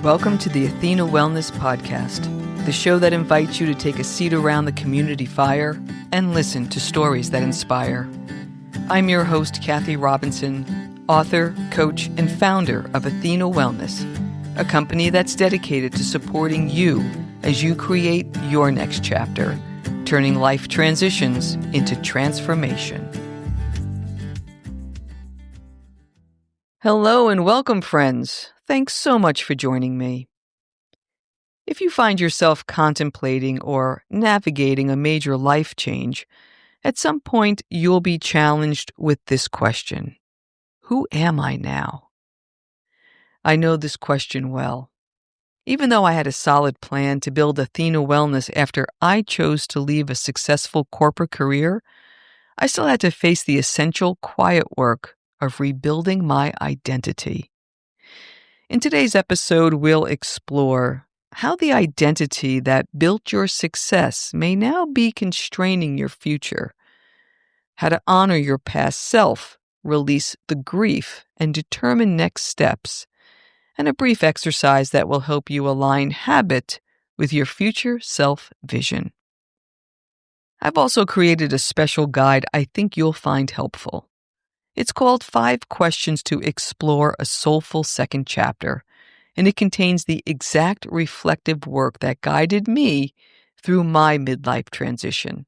Welcome to the Athena Wellness Podcast, the show that invites you to take a seat around the community fire and listen to stories that inspire. I'm your host, Kathy Robinson, author, coach, and founder of Athena Wellness, a company that's dedicated to supporting you as you create your next chapter, turning life transitions into transformation. Hello and welcome, friends. Thanks so much for joining me. If you find yourself contemplating or navigating a major life change, at some point you'll be challenged with this question: who am I now? I know this question well. Even though I had a solid plan to build Athena Wellness after I chose to leave a successful corporate career, I still had to face the essential quiet work of rebuilding my identity. In today's episode, we'll explore how the identity that built your success may now be constraining your future, how to honor your past self, release the grief, and determine next steps, and a brief exercise that will help you align habit with your future self-vision. I've also created a special guide I think you'll find helpful. It's called 5 Questions to Explore a Soulful Second Chapter, and it contains the exact reflective work that guided me through my midlife transition.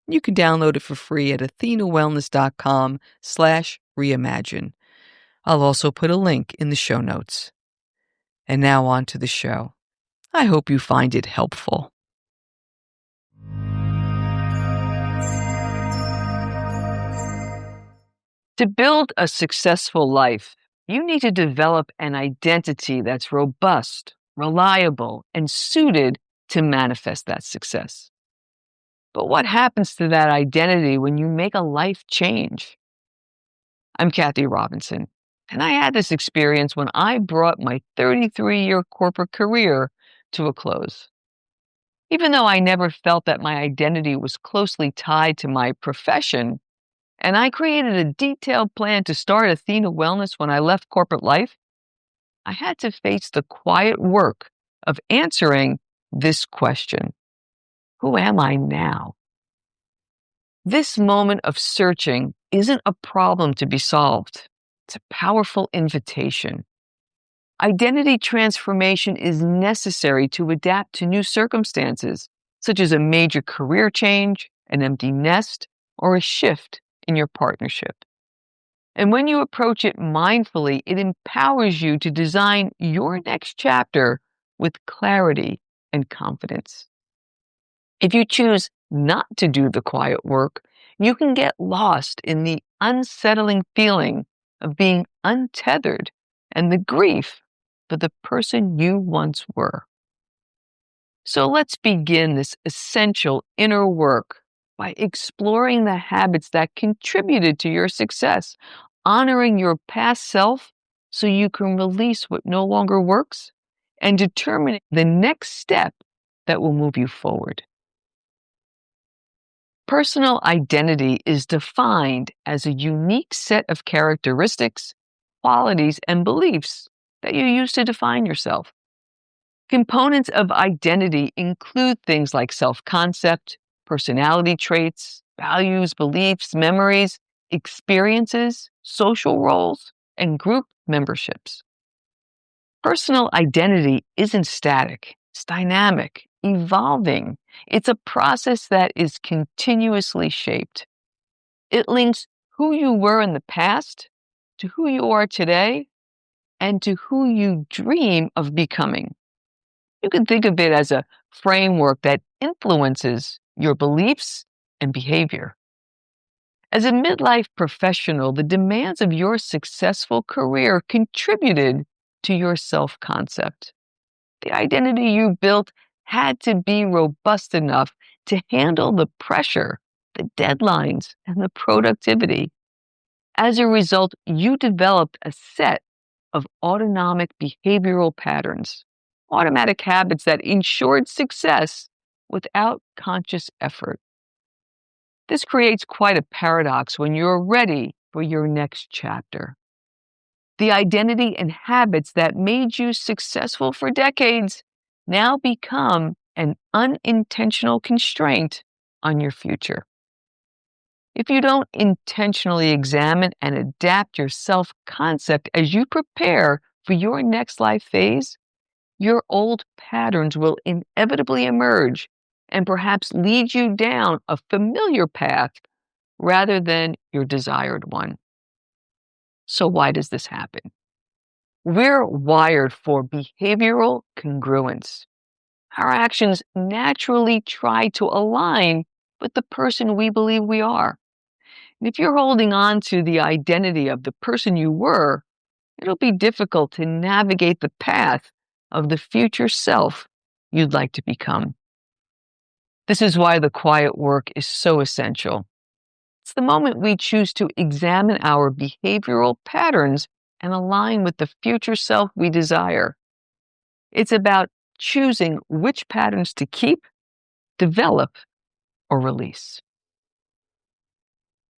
You can download it for free at athenawellness.com/reimagine. I'll also put a link in the show notes. And now on to the show. I hope you find it helpful. To build a successful life, you need to develop an identity that's robust, reliable, and suited to manifest that success. But what happens to that identity when you make a life change? I'm Kathy Robinson, and I had this experience when I brought my 33-year corporate career to a close. Even though I never felt that my identity was closely tied to my profession, and I created a detailed plan to start Athena Wellness when I left corporate life, I had to face the quiet work of answering this question: who am I now? This moment of searching isn't a problem to be solved. It's a powerful invitation. Identity transformation is necessary to adapt to new circumstances, such as a major career change, an empty nest, or a shift in your partnership. And when you approach it mindfully, it empowers you to design your next chapter with clarity and confidence. If you choose not to do the quiet work, you can get lost in the unsettling feeling of being untethered and the grief for the person you once were. So let's begin this essential inner work by exploring the habits that contributed to your success, honoring your past self so you can release what no longer works, and determining the next step that will move you forward. Personal identity is defined as a unique set of characteristics, qualities, and beliefs that you use to define yourself. Components of identity include things like self-concept, personality traits, values, beliefs, memories, experiences, social roles, and group memberships. Personal identity isn't static. It's dynamic, evolving. It's a process that is continuously shaped. It links who you were in the past to who you are today and to who you dream of becoming. You can think of it as a framework that influences your beliefs and behavior. As a midlife professional, the demands of your successful career contributed to your self-concept. The identity you built had to be robust enough to handle the pressure, the deadlines, and the productivity. As a result, you developed a set of autonomic behavioral patterns, automatic habits that ensured success without conscious effort. This creates quite a paradox when you're ready for your next chapter. The identity and habits that made you successful for decades now become an unintentional constraint on your future. If you don't intentionally examine and adapt your self concept as you prepare for your next life phase, your old patterns will inevitably emerge and perhaps lead you down a familiar path rather than your desired one. So, why does this happen? We're wired for behavioral congruence. Our actions naturally try to align with the person we believe we are. And if you're holding on to the identity of the person you were, it'll be difficult to navigate the path of the future self you'd like to become. This is why the quiet work is so essential. It's the moment we choose to examine our behavioral patterns and align with the future self we desire. It's about choosing which patterns to keep, develop, or release.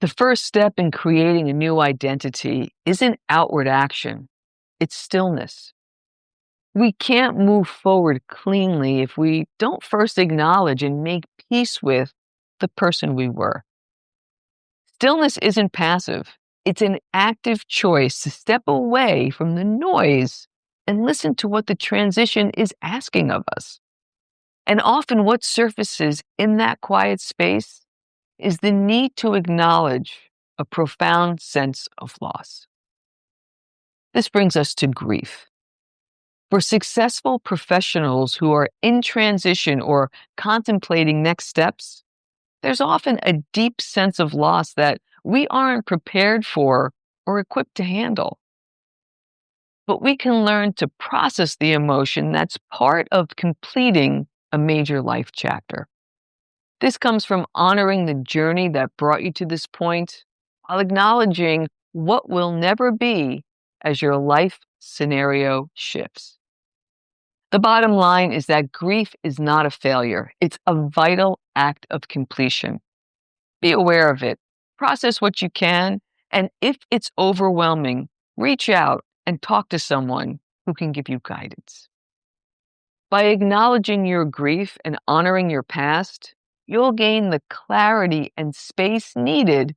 The first step in creating a new identity isn't outward action, it's stillness. We can't move forward cleanly if we don't first acknowledge and make peace with the person we were. Stillness isn't passive. It's an active choice to step away from the noise and listen to what the transition is asking of us. And often what surfaces in that quiet space is the need to acknowledge a profound sense of loss. This brings us to grief. For successful professionals who are in transition or contemplating next steps, there's often a deep sense of loss that we aren't prepared for or equipped to handle. But we can learn to process the emotion that's part of completing a major life chapter. This comes from honoring the journey that brought you to this point while acknowledging what will never be as your life scenario shifts. The bottom line is that grief is not a failure. It's a vital act of completion. Be aware of it. Process what you can. And if it's overwhelming, reach out and talk to someone who can give you guidance. By acknowledging your grief and honoring your past, you'll gain the clarity and space needed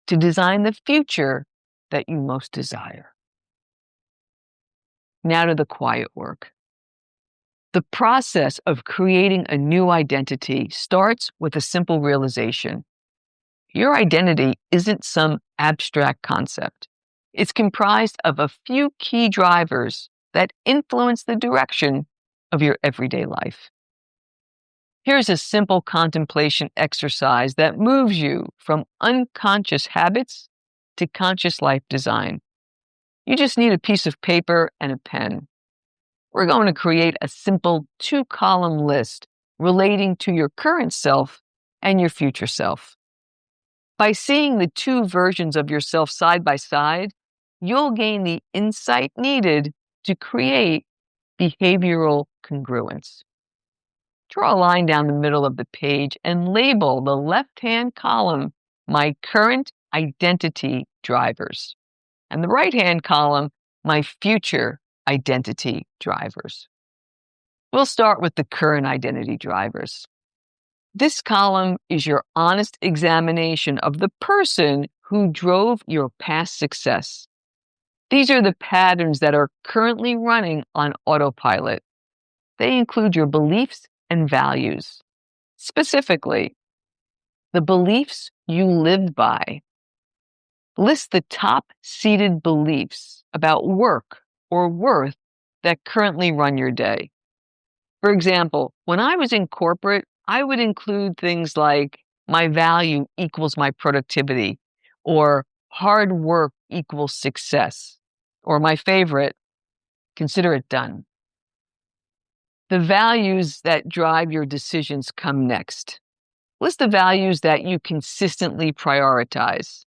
to design the future that you most desire. Now to the quiet work. The process of creating a new identity starts with a simple realization. Your identity isn't some abstract concept. It's comprised of a few key drivers that influence the direction of your everyday life. Here's a simple contemplation exercise that moves you from unconscious habits to conscious life design. You just need a piece of paper and a pen. We're going to create a simple 2-column list relating to your current self and your future self. By seeing the two versions of yourself side by side, you'll gain the insight needed to create behavioral congruence. Draw a line down the middle of the page and label the left-hand column My Current Identity Drivers, and the right-hand column My Future Identity Drivers. We'll start with the current identity drivers. This column is your honest examination of the person who drove your past success. These are the patterns that are currently running on autopilot. They include your beliefs and values. Specifically, the beliefs you live by. List the top-seated beliefs about work or worth that currently run your day. For example, when I was in corporate, I would include things like my value equals my productivity, or hard work equals success, or my favorite, consider it done. The values that drive your decisions come next. List the values that you consistently prioritize.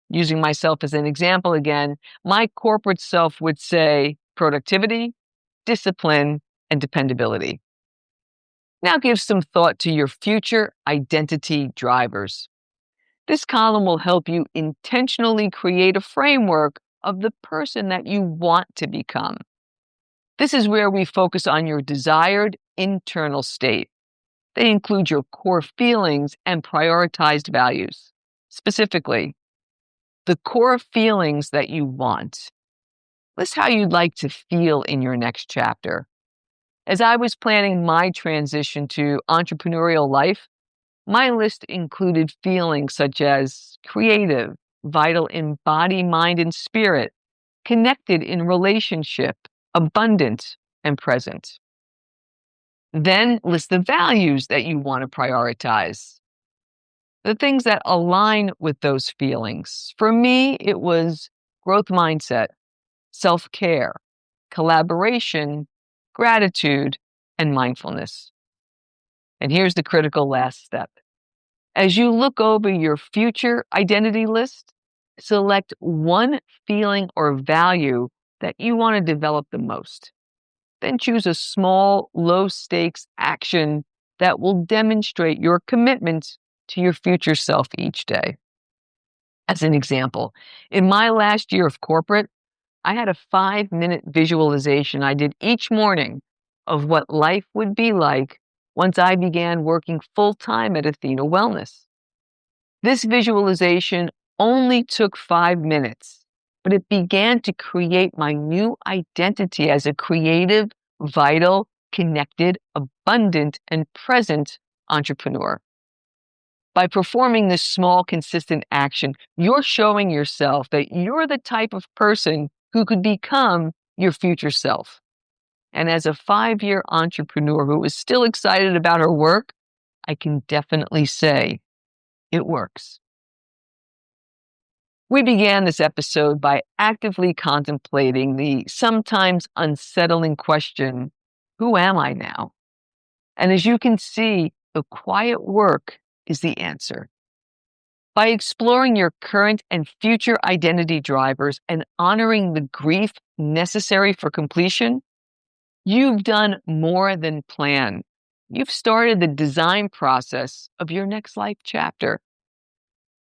Using myself as an example again, my corporate self would say productivity, discipline, and dependability. Now give some thought to your future identity drivers. This column will help you intentionally create a framework of the person that you want to become. This is where we focus on your desired internal state. They include your core feelings and prioritized values. Specifically, the core feelings that you want. List how you'd like to feel in your next chapter. As I was planning my transition to entrepreneurial life, my list included feelings such as creative, vital in body, mind, and spirit, connected in relationship, abundant, and present. Then list the values that you want to prioritize, the things that align with those feelings. For me, it was growth mindset, self-care, collaboration, gratitude, and mindfulness. And here's the critical last step. As you look over your future identity list, select one feeling or value that you want to develop the most. Then choose a small, low-stakes action that will demonstrate your commitment to your future self each day. As an example, in my last year of corporate, I had a 5-minute visualization I did each morning of what life would be like once I began working full-time at Athena Wellness. This visualization only took 5 minutes, but it began to create my new identity as a creative, vital, connected, abundant, and present entrepreneur. By performing this small, consistent action, you're showing yourself that you're the type of person who could become your future self. And as a 5-year entrepreneur who is still excited about her work, I can definitely say it works. We began this episode by actively contemplating the sometimes unsettling question, who am I now? And as you can see, the quiet work is the answer. By exploring your current and future identity drivers and honoring the grief necessary for completion, you've done more than plan. You've started the design process of your next life chapter.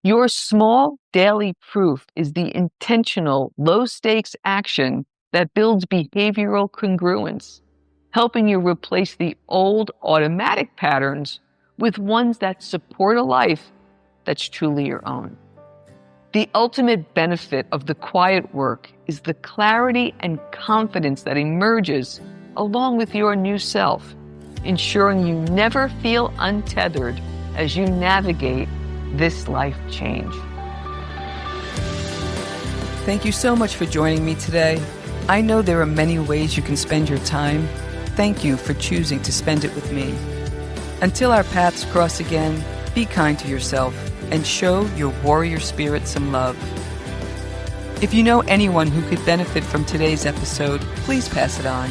Your small daily proof is the intentional, low-stakes action that builds behavioral congruence, helping you replace the old automatic patterns with ones that support a life that's truly your own. The ultimate benefit of the quiet work is the clarity and confidence that emerges along with your new self, ensuring you never feel untethered as you navigate this life change. Thank you so much for joining me today. I know there are many ways you can spend your time. Thank you for choosing to spend it with me. Until our paths cross again, be kind to yourself and show your warrior spirit some love. If you know anyone who could benefit from today's episode, please pass it on.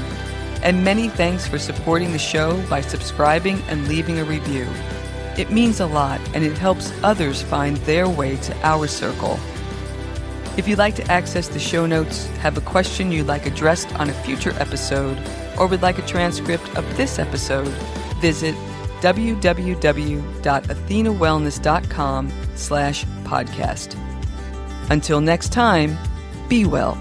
And many thanks for supporting the show by subscribing and leaving a review. It means a lot, and it helps others find their way to our circle. If you'd like to access the show notes, have a question you'd like addressed on a future episode, or would like a transcript of this episode, visit www.athenawellness.com/podcast. Until next time, be well.